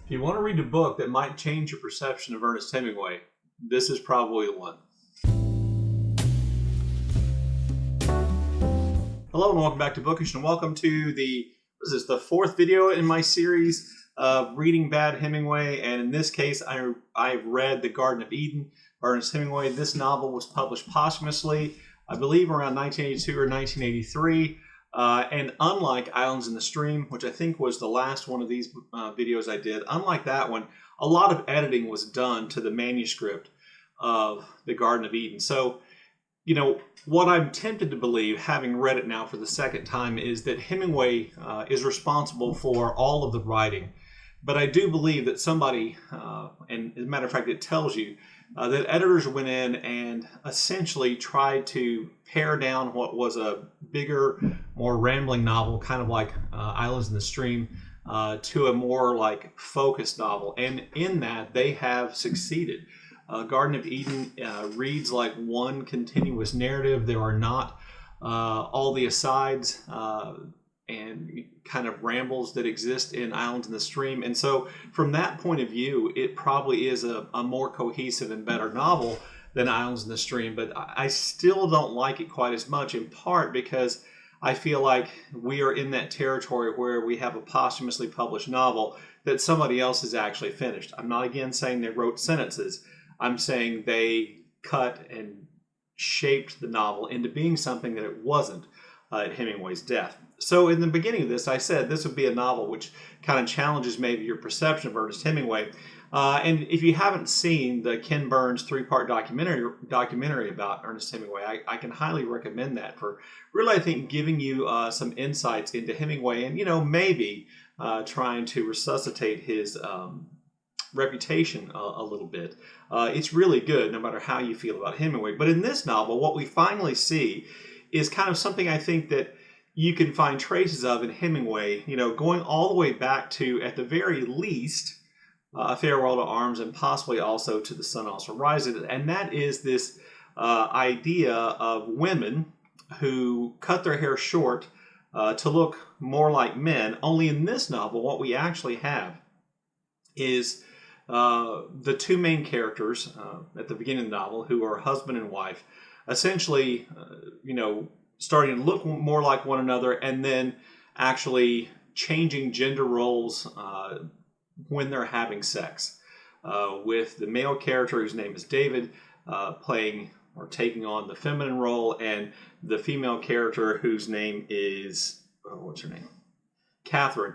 If you want to read a book that might change your perception of Ernest Hemingway, this is probably the one. Hello and welcome back to Bookish, and welcome to the fourth video in my series of reading bad Hemingway. And in this case, I've read The Garden of Eden by Ernest Hemingway. This novel was published posthumously, I believe around 1982 or 1983. And unlike Islands in the Stream, which I think was the last one of these videos I did, unlike that one, a lot of editing was done to the manuscript of The Garden of Eden. So, you know, what I'm tempted to believe, having read it now for the second time, is that Hemingway is responsible for all of the writing. But I do believe that somebody, and as a matter of fact, it tells you, that editors went in and essentially tried to pare down what was a bigger, more rambling novel, kind of like Islands in the Stream, to a more like focused novel. And in that, they have succeeded. Garden of Eden reads like one continuous narrative. There are not all the asides and kind of rambles that exist in Islands in the Stream. And so from that point of view, it probably is a more cohesive and better novel than Islands in the Stream. But I still don't like it quite as much, in part because I feel like we are in that territory where we have a posthumously published novel that somebody else has actually finished. I'm not again saying they wrote sentences. I'm saying they cut and shaped the novel into being something that it wasn't at Hemingway's death. So in the beginning of this, I said this would be a novel which kind of challenges maybe your perception of Ernest Hemingway. And if you haven't seen the Ken Burns three-part documentary about Ernest Hemingway, I can highly recommend that for really, I think, giving you some insights into Hemingway and, you know, maybe trying to resuscitate his reputation a little bit. It's really good no matter how you feel about Hemingway. But in this novel, what we finally see is kind of something I think that you can find traces of in Hemingway, you know, going all the way back to, at the very least, A Farewell to Arms, and possibly also To the Sun Also Rises. And that is this idea of women who cut their hair short to look more like men. Only in this novel, what we actually have is the two main characters at the beginning of the novel, who are husband and wife, essentially, you know, starting to look more like one another, and then actually changing gender roles when they're having sex. With the male character, whose name is David, playing or taking on the feminine role, and the female character, whose name is, what's her name? Catherine,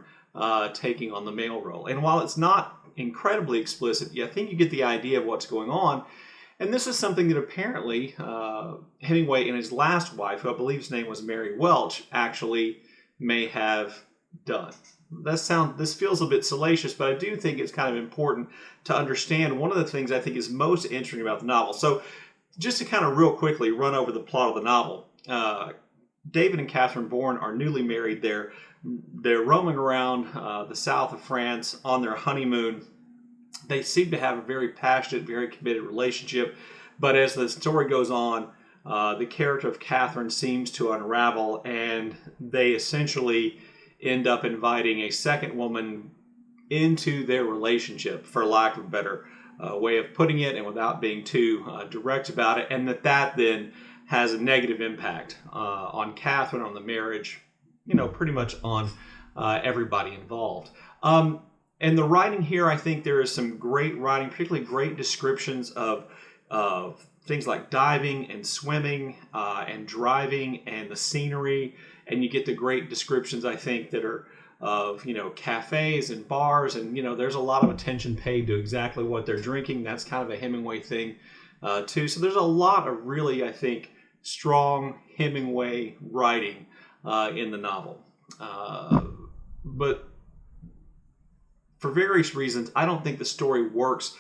taking on the male role. And while it's not incredibly explicit, I think you get the idea of what's going on. And this is something that apparently Hemingway and his last wife, who I believe his name was Mary Welch, actually may have done. This feels a bit salacious, but I do think it's kind of important to understand one of the things I think is most interesting about the novel. So just to kind of real quickly run over the plot of the novel, David and Catherine Bourne are newly married. They're roaming around the south of France on their honeymoon. They seem to have a very passionate, very committed relationship, but as the story goes on, the character of Catherine seems to unravel, and they essentially end up inviting a second woman into their relationship, for lack of a better way of putting it, and without being too direct about it, and that then has a negative impact on Catherine, on the marriage, you know, pretty much on everybody involved. And the writing here, I think there is some great writing, particularly great descriptions of things like diving and swimming and driving and the scenery. And you get the great descriptions, I think, that are of, you know, cafes and bars. And, you know, there's a lot of attention paid to exactly what they're drinking. That's kind of a Hemingway thing, too. So there's a lot of really, I think, strong Hemingway writing in the novel. But for various reasons, I don't think the story works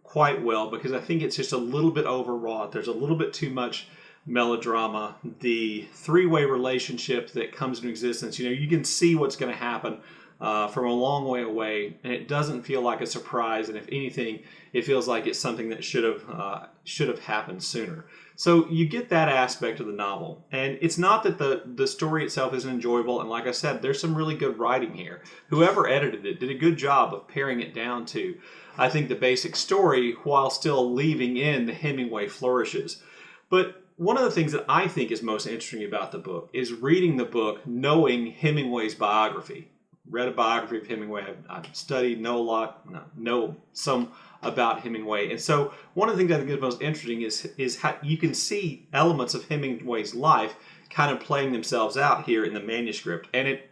quite well, because I think it's just a little bit overwrought. There's a little bit too much melodrama. The three-way relationship that comes into existence, you know, you can see what's going to happen from a long way away, and it doesn't feel like a surprise. And if anything, it feels like it's something that should have happened sooner. So you get that aspect of the novel, and it's not that the story itself isn't enjoyable. And like I said, there's some really good writing here. Whoever edited it did a good job of paring it down to, I think, the basic story while still leaving in the Hemingway flourishes. But one of the things that I think is most interesting about the book is reading the book knowing Hemingway's biography. Read a biography of Hemingway. I've studied, know some about Hemingway. And so one of the things I think is most interesting is how you can see elements of Hemingway's life kind of playing themselves out here in the manuscript. And it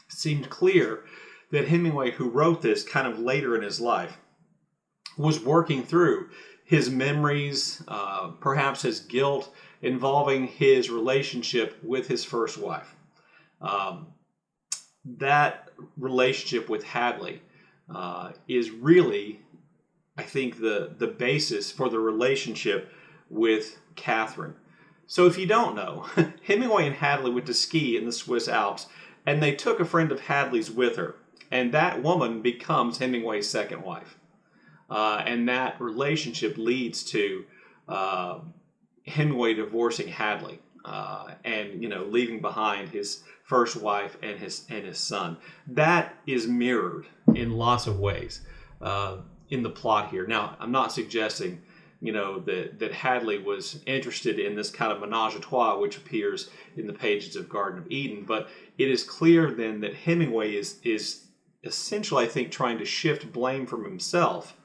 seemed clear that Hemingway, who wrote this kind of later in his life, was working through his memories, perhaps his guilt involving his relationship with his first wife. That relationship with Hadley is really, I think, the basis for the relationship with Catherine. So if you don't know, Hemingway and Hadley went to ski in the Swiss Alps, and they took a friend of Hadley's with her, and that woman becomes Hemingway's second wife. And that relationship leads to Hemingway divorcing Hadley and leaving behind his first wife and his son. That is mirrored in lots of ways in the plot here. Now, I'm not suggesting that Hadley was interested in this kind of menage a trois which appears in the pages of Garden of Eden, but it is clear then that Hemingway is essentially, I think, trying to shift blame from himself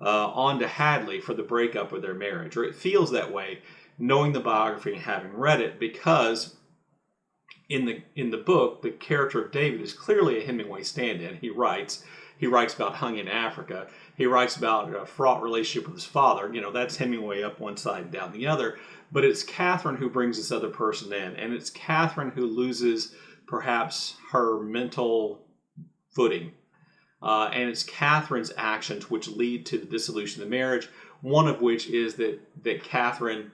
onto Hadley for the breakup of their marriage, or it feels that way, knowing the biography and having read it, because in the book, the character of David is clearly a Hemingway stand-in. He writes about Hung in Africa. He writes about a fraught relationship with his father. That's Hemingway up one side and down the other. But it's Catherine who brings this other person in, and it's Catherine who loses perhaps her mental footing. And it's Catherine's actions which lead to the dissolution of the marriage, one of which is that Catherine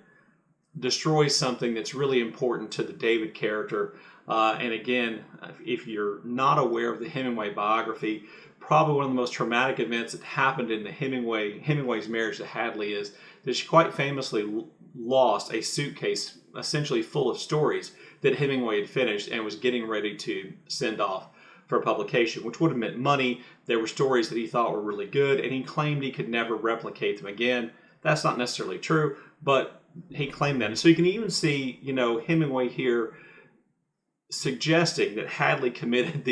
destroys something that's really important to the David character. And again, if you're not aware of the Hemingway biography, probably one of the most traumatic events that happened in Hemingway's marriage to Hadley is that she quite famously lost a suitcase essentially full of stories that Hemingway had finished and was getting ready to send off for publication, which would have meant money. There were stories that he thought were really good, and he claimed he could never replicate them again. That's not necessarily true, but he claimed that. And so you can even see, Hemingway here suggesting that Hadley committed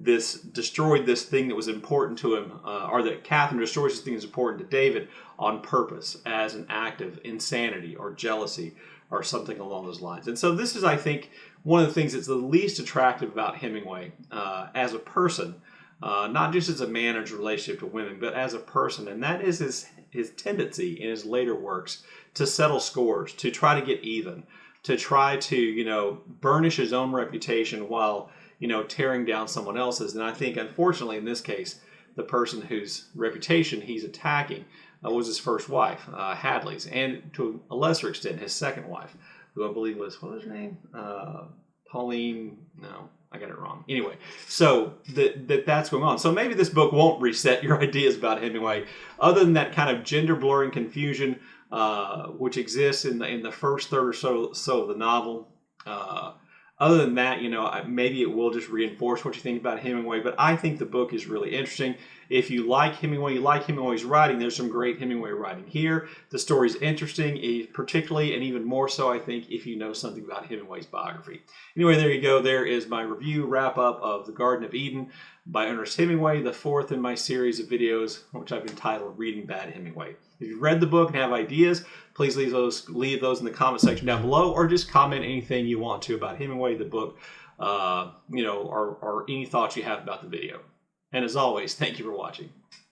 destroyed this thing that was important to him, or that Catherine destroys this thing that's important to David on purpose as an act of insanity or jealousy or something along those lines. And so this is, I think, one of the things that's the least attractive about Hemingway as a person, not just as a man in his relationship to women, but as a person. And that is his tendency in his later works to settle scores, to try to get even, to try to, burnish his own reputation while, tearing down someone else's. And I think, unfortunately, in this case, the person whose reputation he's attacking was his first wife, Hadley's, and to a lesser extent, his second wife, who I believe was, what was her name? Pauline, no, I got it wrong. Anyway, so that's going on. So maybe this book won't reset your ideas about Hemingway, other than that kind of gender blurring confusion which exists in the first third or so of the novel. Other than that, maybe it will just reinforce what you think about Hemingway, but I think the book is really interesting. If you like Hemingway, you like Hemingway's writing, there's some great Hemingway writing here. The story's interesting, particularly, and even more so, I think, if you know something about Hemingway's biography. Anyway, there you go. There is my review wrap-up of The Garden of Eden by Ernest Hemingway, the fourth in my series of videos, which I've entitled Reading Bad Hemingway. If you've read the book and have ideas, please leave those in the comment section down below, or just comment anything you want to about Hemingway, the book, or any thoughts you have about the video. And as always, thank you for watching.